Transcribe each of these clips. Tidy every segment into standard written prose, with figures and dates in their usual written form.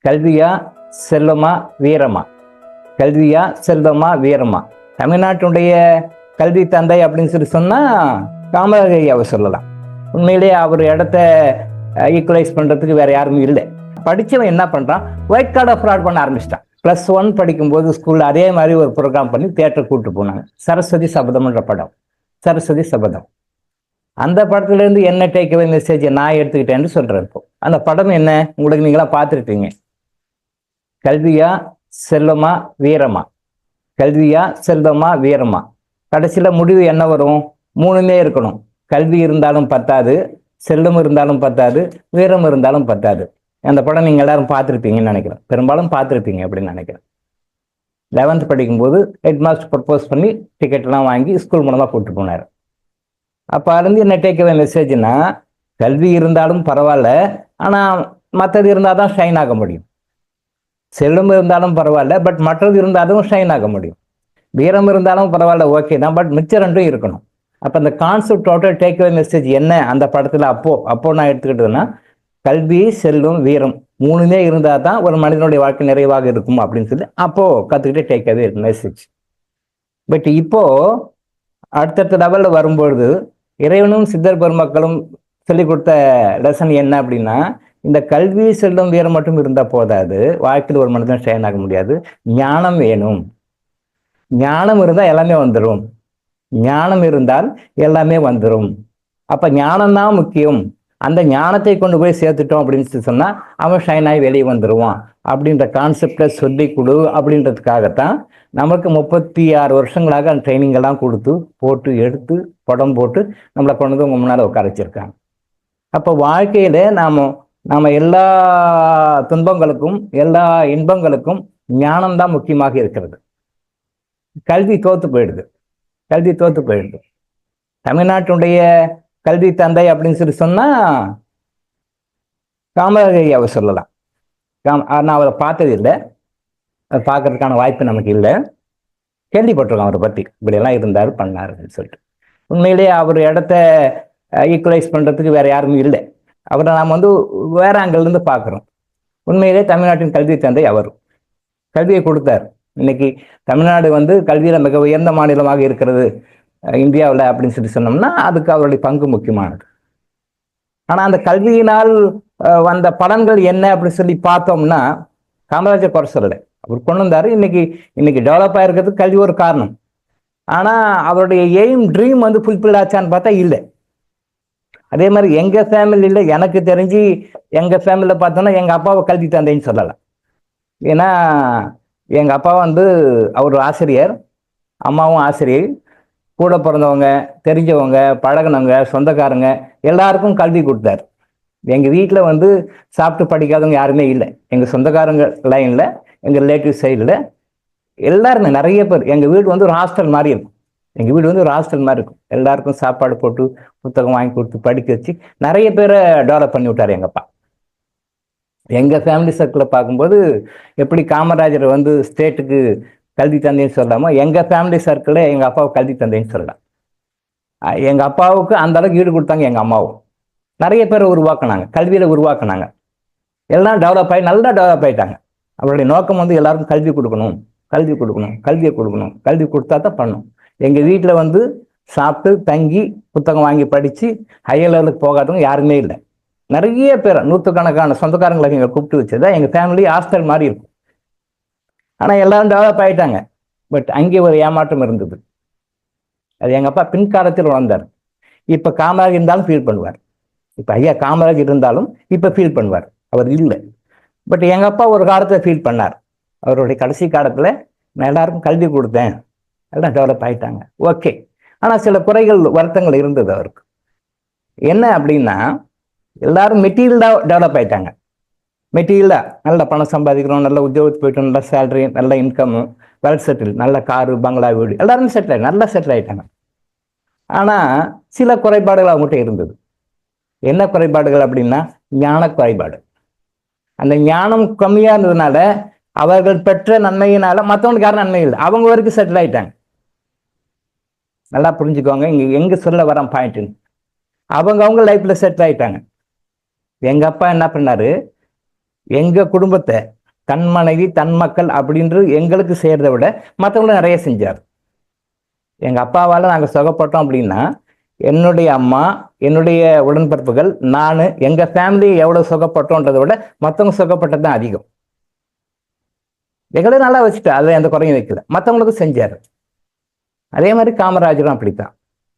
கல்வியா செல்வமா வீரமா? கல்வியா செல்வமா வீரமா? தமிழ்நாட்டுடைய கல்வி தந்தை அப்படின்னு சொல்லி சொன்னா காமராஜர் ஐயாவை சொல்லலாம். உண்மையிலேயே அவர் இடத்த ஈக்குவலைஸ் பண்றதுக்கு வேற யாரும் இல்லை. படிச்சவன் என்ன பண்றான், ஒயிட் கார்டை ஃப்ராட் பண்ண ஆரம்பிச்சிட்டான். +1 படிக்கும்போது ஸ்கூல்ல அதே மாதிரி ஒரு ப்ரோக்ராம் பண்ணி தியேட்டர் கூப்பிட்டு போனாங்க. சரஸ்வதி சபதம்ன்ற படம். சரஸ்வதி சபதம். அந்த படத்துல இருந்து என்ன டேக்அவே மெசேஜ் நான் எடுத்துக்கிட்டேன்னு சொல்றேன். இப்போ அந்த படம் என்ன, உங்களுக்கு நீங்களா பார்த்துருப்பீங்க. கல்வியா செல்வமா வீரமா? கல்வியா செல்வமா வீரமா? கடைசியில முடிவு என்ன வரும்? மூணுமே இருக்கணும். கல்வி இருந்தாலும் பத்தாது, செல்வம் இருந்தாலும் பத்தாது, வீரம் இருந்தாலும் பத்தாது. அந்த படம் நீங்க எல்லாரும் பார்த்துருப்பீங்கன்னு நினைக்கிறேன். பெரும்பாலும் பார்த்துருப்பீங்க அப்படின்னு நினைக்கிறேன். 11th படிக்கும்போது ஹெட் மாஸ்டர் ப்ரப்போஸ் பண்ணி டிக்கெட்லாம் வாங்கி ஸ்கூல் மூலமா கூப்பிட்டு போனார். அப்ப இருந்து என்ன டேக்அவே மெசேஜ்னா, கல்வி இருந்தாலும் பரவாயில்ல, ஆனா மற்றது இருந்தால் தான் ஷைன் ஆக முடியும். செல்வம் இருந்தாலும் பரவாயில்ல, பட் மற்றது இருந்தாலும் ஷைன் ஆக முடியும். வீரம் இருந்தாலும் பரவாயில்ல, ஓகே தான், பட் மிச்சம் ரெண்டும் இருக்கணும். அப்ப அந்த கான்செப்ட் டோட்டல் டேக்அவே மெசேஜ் என்ன அந்த படத்துல அப்போ நான் எடுத்துக்கிட்டதுன்னா, கல்வி செல்வம் வீரம் மூணுமே இருந்தா தான் ஒரு மனிதனுடைய வாழ்க்கை நிறைவாக இருக்கும் அப்படின்னு சொல்லி அப்போ கத்துக்கிட்டு டேக்அவே மெசேஜ். பட் இப்போ அடுத்தடுத்த லெவல்ல வரும்பொழுது இறைவனும் சித்தர் பெருமக்களும் சொல்லிக் கொடுத்த லெசன் என்ன அப்படின்னா, இந்த கல்வி செல்வம் வீரம் மட்டும் இருந்தா போதாது, வாழ்க்கையில் ஒரு மனிதன் ஷைன் ஆக முடியாது. ஞானம் வேணும். ஞானம் இருந்தால் எல்லாமே வந்துடும். ஞானம் இருந்தால் எல்லாமே வந்துடும். அப்ப ஞானம் தான் முக்கியம். அந்த ஞானத்தை கொண்டு போய் சேர்த்துட்டோம் அப்படின்னு சொன்னா அவன் ஷைன் ஆகி வெளியே வந்துடுவான் அப்படின்ற கான்செப்டை சொல்லி கொடு அப்படின்றதுக்காகத்தான் நமக்கு 36 வருஷங்களாக அந்த ட்ரைனிங் எல்லாம் கொடுத்து போட்டு எடுத்து படம் போட்டு நம்மளை கொண்டு வந்து உங்க முன்னால உட்கார வச்சிருக்காங்க. அப்போ வாழ்க்கையில நாம எல்லா துன்பங்களுக்கும் எல்லா இன்பங்களுக்கும் ஞானம் தான் முக்கியமாக இருக்கிறது. கல்வி தோத்து போயிடுது. கல்வி தோத்து போயிடுது. தமிழ்நாட்டுடைய கல்வி தந்தை அப்படின்னு சொல்லி சொன்னா காமராஜர் ஐயாவை சொல்லலாம். நான் அவரை பார்த்தது இல்லை, பார்க்கறதுக்கான வாய்ப்பு நமக்கு இல்லை. கேள்விப்பட்டிருக்கோம் அவரை பத்தி, இப்படியெல்லாம் இருந்தார் பண்ணாருன்னு சொல்லிட்டு. உண்மையிலேயே அவர் இடத்த ஈக்குவலைஸ் பண்றதுக்கு வேற யாரும் இல்லை. அவரை நாம் வேற ஆங்கிள் இருந்து பார்க்குறோம். உண்மையிலே தமிழ்நாட்டின் கல்வி தந்தை அவர். கல்வியை கொடுத்தார். இன்னைக்கு தமிழ்நாடு கல்வியில மிக உயர்ந்த மாநிலமாக இருக்கிறது இந்தியாவில் அப்படின்னு சொல்லி சொன்னோம்னா அதுக்கு அவருடைய பங்கு முக்கியமானது. ஆனா அந்த கல்வியினால் வந்த பலன்கள் என்ன அப்படின்னு சொல்லி பார்த்தோம்னா காமராஜர் குறை சொல்லலை, அவர் கொண்டு வந்தாரு. இன்னைக்கு டெவலப் ஆயிருக்கிறதுக்கு கல்வி ஒரு காரணம். ஆனா அவருடைய எய்ம் ட்ரீம் ஃபுல்ஃபில் ஆச்சான்னு பார்த்தா இல்லை. அதே மாதிரி எங்க ஃபேமிலியில எனக்கு தெரிஞ்சு எங்க ஃபேமிலியில பார்த்தோம்னா எங்க அப்பாவை கல்வி தந்தைன்னு சொல்லலாம். ஏன்னா எங்க அப்பா அவர் ஆசிரியர், அம்மாவும் ஆசிரியர். கூட பிறந்தவங்க, தெரிஞ்சவங்க, பழகினவங்க, சொந்தக்காரங்க எல்லாருக்கும் கல்வி கொடுத்தாரு. எங்க வீட்டில் சாப்பிட்டு படிக்காதவங்க யாருமே இல்லை. எங்க சொந்தக்காரங்க லைன்ல, எங்க ரிலேட்டிவ் சைடில் எல்லாருமே நிறைய பேர். எங்க வீடு ஒரு ஹாஸ்டல் மாதிரி இருக்கும். எங்க வீடு ஒரு ஹாஸ்டல் மாதிரி இருக்கும். எல்லாருக்கும் சாப்பாடு போட்டு புத்தகம் வாங்கி கொடுத்து படிக்க வச்சு நிறைய பேரை டெவலப் பண்ணி விட்டாரு எங்க அப்பா. எங்க ஃபேமிலி சர்க்கிளில் பார்க்கும்போது எப்படி காமராஜர் ஸ்டேட்டுக்கு கல்வி தந்தைன்னு சொல்லாமோ எங்க ஃபேமிலி சர்க்கிளில் எங்க அப்பாவுக்கு கல்வி தந்தைன்னு சொல்லலாம். எங்க அப்பாவுக்கு அந்த அளவுக்கு ஈடு கொடுத்தாங்க. எங்க அம்மாவும் நிறைய பேரை உருவாக்குனாங்க, கல்வியில உருவாக்குனாங்க. எல்லாம் டெவலப் ஆகி நல்லா டெவலப் ஆயிட்டாங்க. அவருடைய நோக்கம் எல்லாருக்கும் கல்வி கொடுக்கணும், கல்வி கொடுக்கணும், கல்வியை கொடுக்கணும். கல்வி கொடுத்தா தான் பண்ணும். எங்க வீட்டில் சாப்பிட்டு தங்கி புத்தகம் வாங்கி படிச்சு ஹையர் லெவலுக்கு போகாதவங்க யாருமே இல்லை. நிறைய பேர் நூற்றுக்கணக்கான சொந்தக்காரங்களை எங்க கூப்பிட்டு வச்சதா எங்க ஃபேமிலி ஹாஸ்டல் மாதிரி இருக்கும். ஆனா எல்லாரும் டெவலப் ஆயிட்டாங்க. பட் அங்கே ஒரு ஏமாற்றம் இருந்தது. அது எங்க அப்பா பின்காலத்தில் வளர்ந்தார். இப்ப காமராஜ் இருந்தாலும் ஃபீல் பண்ணுவார். இப்ப ஐயா காமராஜ் இருந்தாலும் இப்ப ஃபீல் பண்ணுவார். அவர் இல்லை. பட் எங்க அப்பா ஒரு காலத்துல ஃபீல் பண்ணார். அவருடைய கடைசி காலத்துல நான் எல்லாருக்கும் கல்வி கொடுத்தேன், எல்லாம் டெவலப் ஆயிட்டாங்க, ஓகே. ஆனா சில குறைகள் வருத்தங்கள் இருந்தது அவருக்கு. என்ன அப்படின்னா, எல்லாரும் மெட்டீரியலா டெவலப் ஆயிட்டாங்க. மெட்டீரியலா நல்ல பணம் சம்பாதிக்கிறோம், நல்ல உத்தியோகத்துக்கு போயிட்டோம், நல்ல சேலரி, நல்ல இன்கம், வெல் செட்டில், நல்ல காரு, பங்களா, வீடு, எல்லாரும் செட்டில் ஆகி நல்லா செட்டில் ஆயிட்டாங்க. ஆனா சில குறைபாடுகள் அவங்ககிட்ட இருந்தது. என்ன குறைபாடுகள் அப்படின்னா, ஞான குறைபாடு. அந்த ஞானம் கம்மியா இருந்ததுனால அவர்கள் பெற்ற நன்மையினால மற்றவங்களுக்கு யாரும் நன்மை இல்லை, அவங்க வரைக்கும் செட்டில் ஆயிட்டாங்க. நல்லா புரிஞ்சுக்கோங்க, எங்க சொல்ல வர பாயிண்ட். அவங்க லைஃப்ல செட்டில் ஆயிட்டாங்க. எங்க அப்பா என்ன பண்ணாரு, எங்க குடும்பத்தை தன் மனைவி தன் மக்கள் அப்படின்றது எங்களுக்கு செய்யறதை விட மற்றவங்களும் நிறைய செஞ்சார். எங்க அப்பாவால் நாங்கள் சுகப்பட்டோம் அப்படின்னா என்னுடைய அம்மா, என்னுடைய உடன்பிறப்புகள், நான், எங்க ஃபேமிலி எவ்வளவு சுகப்பட்டோன்றதை விட மற்றவங்க சுகப்பட்டது தான் அதிகம். எங்களை நல்லா வச்சுட்டு அதை எந்த குறையும் வைக்கல, மற்றவங்களுக்கும் செஞ்சார். அதே மாதிரி காமராஜரும் அப்படித்தான்.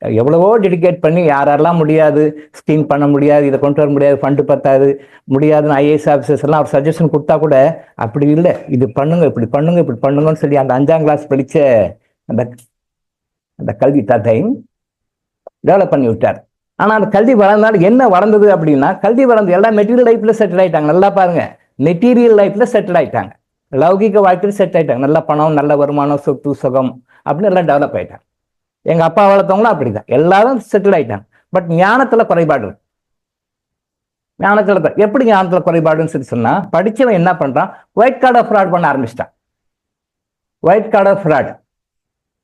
எவ்வளவோ டெடிகேட் பண்ணி யாரெல்லாம் முடியாது, ஸ்கீம் பண்ண முடியாது, இதை கொண்டு வர முடியாது, ஃபண்டு பத்தாது, முடியாதுன்னு ஐஏஎஸ் ஆஃபீஸர்ஸ் எல்லாம் அவர் சஜஷன் கொடுத்தா கூட அப்படி இல்லை, இது பண்ணுங்க, இப்படி பண்ணுங்க, இப்படி பண்ணுங்கன்னு சொல்லி அந்த 5ஆம் கிளாஸ் படித்த அந்த அந்த கல்வி தாத்தை டெவலப் பண்ணி விட்டார். ஆனால் அந்த கல்வி வளர்ந்தாலும் என்ன வளர்ந்தது அப்படின்னா, கல்வி வளர்ந்து எல்லாம் மெட்டீரியல் லைஃப்ல செட்டில் ஆயிட்டாங்க. நல்லா பாருங்க, மெட்டீரியல் லைஃப்ல செட்டில் ஆயிட்டாங்க, லௌகிக வாழ்க்கையில் செட்டில் ஆயிட்டாங்க. நல்ல பணம், நல்ல வருமானம், சொத்து சுகம் அப்படின்னு எல்லாம் டெவலப் ஆயிட்டாங்க. எங்க அப்பா வளர்த்தவங்களும் அப்படிதான், எல்லாரும் செட்டில் ஆயிட்டாங்க. பட் ஞானத்துல குறைபாடு. ஞானத்துல எப்படி ஞானத்துல குறைபாடுன்னு சொல்லி சொன்னா, படிச்சவன் என்ன பண்றான், ஒயிட் கார்டர் ஃப்ராட் பண்ண ஆரம்பிச்சிட்டான். White collar fraud,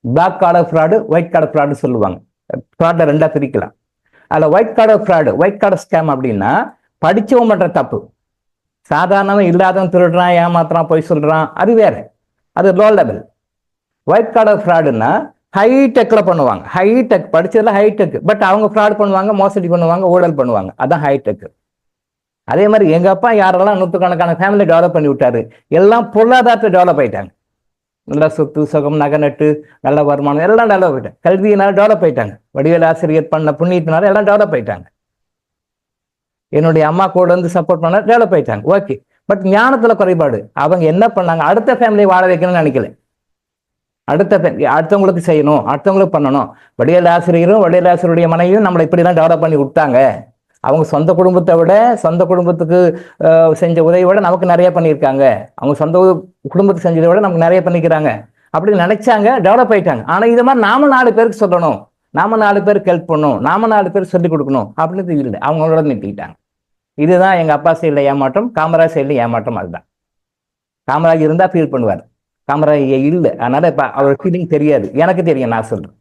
black collar fraud, white collar fraud சொல்லுவாங்க. ஃப்ராட்ல 2ஆ பிரிக்கலாம். அதுல white collar fraud, white collar scam அப்படின்னா படிச்சவன் பண்ற தப்பு. சாதாரணவன் இல்லாதவன் திருடுறான், ஏமாத்துறான், பொய் சொல்றான், அது வேற, அது லோ லெவல். ஒயிட் கார்டர் ஃப்ராடுன்னா ஹைடெக்ல பண்ணுவாங்க. ஹைடெக் படிச்சதுல ஹைடெக், பட் அவங்க ஃப்ராட் பண்ணுவாங்க, மோசடி பண்ணுவாங்க, ஊழல் பண்ணுவாங்க, அதான் ஹைடெக். அதே மாதிரி எங்க அப்பா யாரெல்லாம் நூற்றுக்கணக்கான ஃபேமிலி டெவலப் பண்ணி விட்டாரு, எல்லாம் பொருளாதாரத்தை டெவலப் ஆயிட்டாங்க. நல்ல சொத்து சுகம், நகை நட்டு, நல்ல வருமானம், எல்லாம் டெவலப் ஆயிட்டாங்க. கல்வியினால டெவலப் ஆயிட்டாங்க. வடிவேல் ஆசிரியர் பண்ண புண்ணியத்தினால எல்லாம் டெவலப் ஆயிட்டாங்க. என்னுடைய அம்மா கூட வந்து சப்போர்ட் பண்ண டெவலப் ஆயிட்டாங்க. ஓகே, பட் ஞானத்துல குறைபாடு. அவங்க என்ன பண்ணாங்க, அடுத்த ஃபேமிலியை வாழ வைக்கணும்னு நினைக்கல. அடுத்தவங்களுக்கு செய்யணும், அடுத்தவங்களுக்கு பண்ணணும். வடிவேல் ஆசிரியரும் வடிவேல் ஆசிரியருடைய மனைவியும் நம்மளை இப்படிலாம் டெவலப் பண்ணி விட்டாங்க. அவங்க சொந்த குடும்பத்தை விட, சொந்த குடும்பத்துக்கு செஞ்ச உதவியை விட நமக்கு நிறைய பண்ணியிருக்காங்க. அவங்க சொந்த குடும்பத்துக்கு செஞ்சதை விட நமக்கு நிறைய பண்ணிக்கிறாங்க அப்படின்னு நினைச்சாங்க, டெவலப் ஆயிட்டாங்க. ஆனா இது மாதிரி நாம 4 பேருக்கு சொல்லணும், நாம 4 பேருக்கு ஹெல்ப் பண்ணணும், நாம 4 பேருக்கு சொல்லிக் கொடுக்கணும் அப்படின்னு இல்லை, அவங்களோட நிறுத்திக்கிட்டாங்க. இதுதான் எங்க அப்பா சைடில் ஏமாற்றம், காமராஜ் சைடில் ஏமாற்றம். அதுதான். காமராஜ் இருந்தா ஃபீல் பண்ணுவார், காமராஜ் இல்லை, அதனால இப்ப அவர் ஃபீலிங் தெரியாது, எனக்கு தெரியும், நான் சொல்றேன்.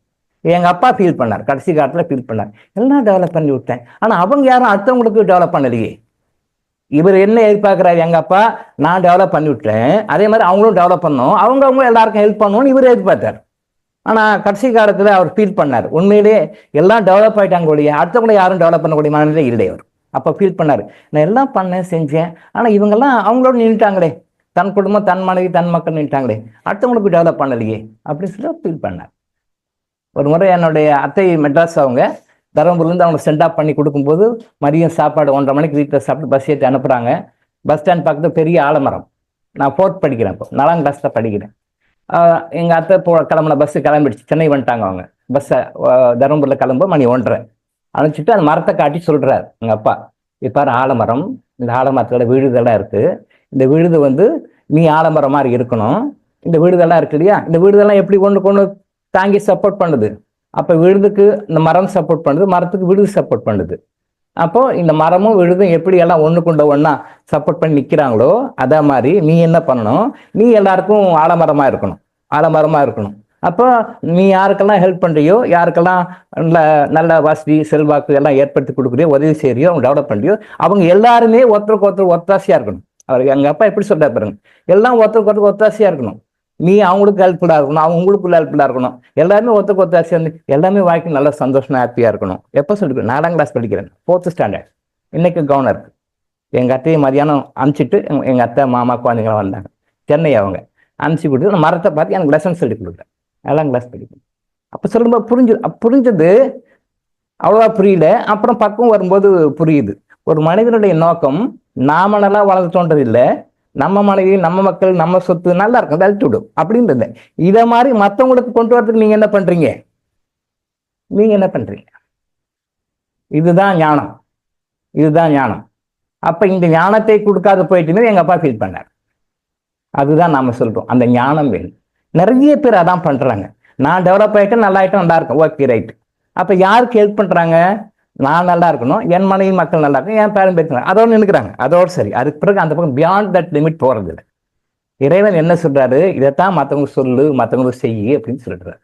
எங்க அப்பா ஃபீல் பண்ணார், கடைசி காலத்துல ஃபீல் பண்ணார், எல்லாம் டெவலப் பண்ணி விட்டேன். ஆனா அவங்க யாரும் அடுத்தவங்களுக்கு டெவலப் பண்ணலையே. இவர் என்ன எதிர்பார்க்கிறாரு, எங்க அப்பா நான் டெவலப் பண்ணி விட்டேன், அதே மாதிரி அவங்களும் டெவலப் பண்ணணும், அவங்க எல்லாருக்கும் ஹெல்ப் பண்ணணும்னு இவர் எதிர்பார்த்தார். ஆனா கடைசி காலத்துல அவர் ஃபீல் பண்ணார், உண்மையிலேயே எல்லாம் டெவலப் ஆயிட்டாங்க ஒழிய அடுத்தவங்களை யாரும் டெவலப் பண்ணக்கூடிய மனநிலை இல்லை அவர். அப்ப ஃபீல் பண்ணாரு, நான் எல்லாம் பண்ணேன், செஞ்சேன், ஆனா இவங்கெல்லாம் அவங்களோட நின்றுட்டாங்களே, தன் குடும்பம், தன் மனைவி, தன் மக்கள் நின்ட்டாங்களே, அடுத்தவங்களுக்கு டெவலப் பண்ணலையே அப்படின்னு சொல்லி ஃபீல் பண்ணார். ஒரு முறை என்னுடைய அத்தை மெட்ராஸ், அவங்க தருமபுரிலேருந்து அவங்க சென்ட் ஆஃப் பண்ணி கொடுக்கும்போது மதியம் சாப்பாடு 1:30 மணிக்கு வீட்டில் சாப்பிட்டு பஸ் ஏற்றி அனுப்புகிறாங்க. பஸ் ஸ்டாண்ட் பக்கத்தில் பெரிய ஆலமரம். நான் 4th படிக்கிறேன், இப்போ 4ஆம் கிளாஸில் படிக்கிறேன். எங்கள் அத்தை கிளம்புன பஸ்ஸு கிளம்பிடுச்சு, சென்னை வந்துட்டாங்க. அவங்க பஸ்ஸை தருமபுரியில் கிளம்ப மணி 1:30 அனுப்பிச்சிட்டு அந்த மரத்தை காட்டி சொல்கிறார் எங்கள் அப்பா, இப்போ ஆலமரம், இந்த ஆலமரத்தோட விழுதெல்லாம் இருக்குது, இந்த விழுது வந்து நீ ஆலமரம் மாதிரி இருக்கணும், இந்த விழுதெல்லாம் இருக்கு இல்லையா, இந்த விழுதெல்லாம் எப்படி ஒன்று தாங்கி சப்போர்ட் பண்ணுது, அப்போ விழுதுக்கு இந்த மரம் சப்போர்ட் பண்ணுது, மரத்துக்கு விழுது சப்போர்ட் பண்ணுது. அப்போ இந்த மரமும் விழுதும் எப்படி எல்லாம் ஒண்ணுக்குண்ட ஒண்ணா சப்போர்ட் பண்ணி நிற்கிறாங்களோ, அதே மாதிரி நீ என்ன பண்ணணும், நீ எல்லாருக்கும் ஆலமரமா இருக்கணும், ஆலமரமா இருக்கணும். அப்போ நீ யாருக்கெல்லாம் ஹெல்ப் பண்றியோ, யாருக்கெல்லாம் நல்ல வசதி செல்வாக்கு எல்லாம் ஏற்படுத்தி கொடுக்குறியோ, உதவி செய்யறியோ, அவங்க டெவலப் பண்றியோ, அவங்க எல்லாருமே ஒருத்தருக்கு ஒருத்தர் ஒத்தாசையா இருக்கணும். அவருக்கு எங்க அப்பா எப்படி சொல்ற பாருங்க, எல்லாம் ஒருத்தருக்கு ஒருத்தர் ஒத்தாசையா இருக்கணும். நீ அவங்களுக்கு ஹெல்ப்ஃபுல்லா இருக்கணும், அவங்க உங்களுக்குள்ள ஹெல்ப்ஃபுல்லா இருக்கணும். எல்லாருமே ஒருத்தருக்கு ஒத்தாசையா இருந்து எல்லாமே வாழ்க்கை நல்லா சந்தோஷமா ஹாப்பியா இருக்கணும். எப்போ சொல்லிருக்கேன், 4ஆம் கிளாஸ் படிக்கிறேன், 4th ஸ்டாண்டர்ட். இன்னைக்கு கவர்னர் எங்க அத்தையை மதியானம் அனுப்பிச்சிட்டு எங்க அத்தை மாமா குழந்தைங்களாம் வந்தாங்க, சென்னை. அவங்க அனுப்பிச்சு கொடுத்து மரத்தை பார்த்து எனக்கு லெசன் சொல்லி கொடுத்தேன், 4ஆம் கிளாஸ் படிக்கிறேன். அப்போ சொல்லும்போது புரிஞ்சது, அவ்வளோவா புரியல. அப்புறம் பக்கம் வரும்போது புரியுது. ஒரு மனிதனுடைய நோக்கம் நாம நல்லா வளர்ந்துட்டோன்றது இல்லை, நம்ம மனைவி, நம்ம மக்கள், நம்ம சொத்து நல்லா இருக்கும், வெல்த் விடும் அப்படின்றது. இதை மாதிரி மற்றவங்களுக்கு கொண்டு வரதுக்கு நீங்க என்ன பண்றீங்க, இதுதான் ஞானம், இதுதான் ஞானம். அப்ப இந்த ஞானத்தை கொடுக்காத போயிட்டு எங்க அப்பா ஃபீல் பண்ணார். அதுதான் நாம சொல்றோம், அந்த ஞானம் வேணும். நிறைய பேர் அதான் பண்றாங்க, நான் டெவலப் ஆயிட்டேன், நல்லா ஆயிட்டேன், நல்லா இருக்கும், ஓகே ரைட். அப்ப யாருக்கு ஹெல்ப் பண்றாங்க, நான் நல்லா இருக்கணும், என் மனைவி மக்கள் நல்லா இருக்கணும், என் பேரன் பேசுறாங்க, அதோட நினைக்கிறாங்க, அதோட சரி. அதுக்கு பிறகு அந்த பக்கம் பியாண்ட் தட் லிமிட் போறது இல்லை. இறைவன் என்ன சொல்றாரு, இதைத்தான் மற்றவங்க சொல்லு, மற்றவங்க செய்யு அப்படின்னு சொல்றாரு.